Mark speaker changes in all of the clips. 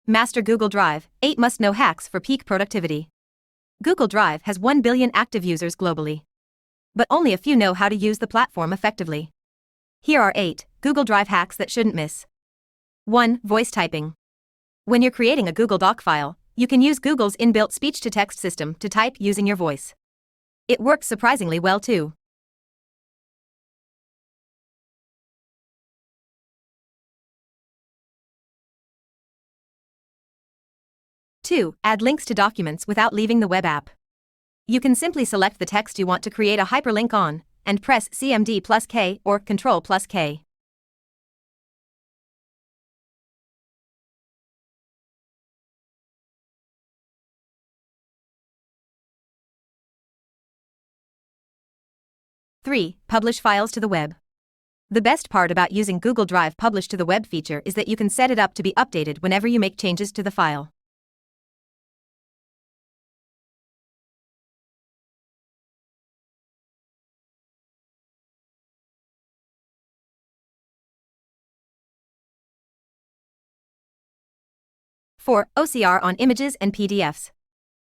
Speaker 1: Master Google Drive, 8 must-know hacks for peak productivity. Google Drive has 1 billion active users globally. But only a few know how to use the platform effectively. Here are 8 Google Drive hacks that shouldn't miss. 1. Voice typing. When you're creating a Google Doc file, you can use Google's inbuilt speech-to-text system to type using your voice. It works surprisingly well too. 2. Add links to documents without leaving the web app. You can simply select the text you want to create a hyperlink on, and press CMD+K or Ctrl+K. Three. Publish files to the web. The best part about using Google Drive Publish to the Web feature is that you can set it up to be updated whenever you make changes to the file. Four. OCR on images and PDFs.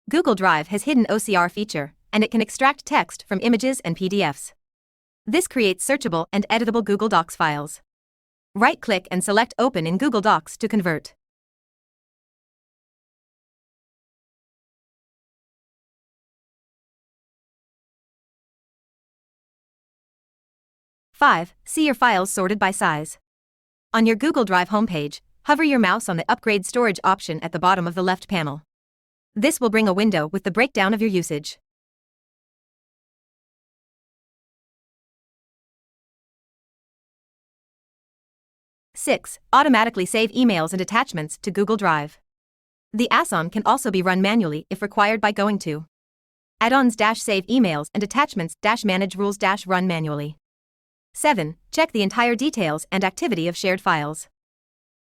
Speaker 1: Google Drive has hidden OCR feature, and it can extract text from images and PDFs. This creates searchable and editable Google Docs files. Right-click and select Open in Google Docs to convert. Five. See your files sorted by size. On your Google Drive homepage, hover your mouse on the Upgrade Storage option at the bottom of the left panel. This will bring a window with the breakdown of your usage. 6. Automatically save emails and attachments to Google Drive. The add-on can also be run manually if required by going to add-ons-save emails and attachments-manage rules-run manually. 7. Check the entire details and activity of shared files.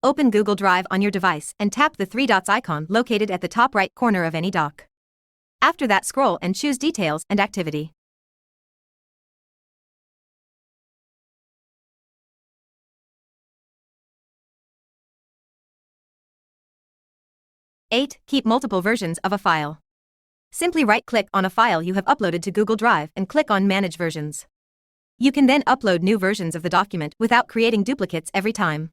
Speaker 1: Open Google Drive on your device and tap the 3 dots icon located at the top right corner of any doc. After that, scroll and choose Details and Activity. 8. Keep multiple versions of a file. Simply right-click on a file you have uploaded to Google Drive and click on Manage Versions. You can then upload new versions of the document without creating duplicates every time.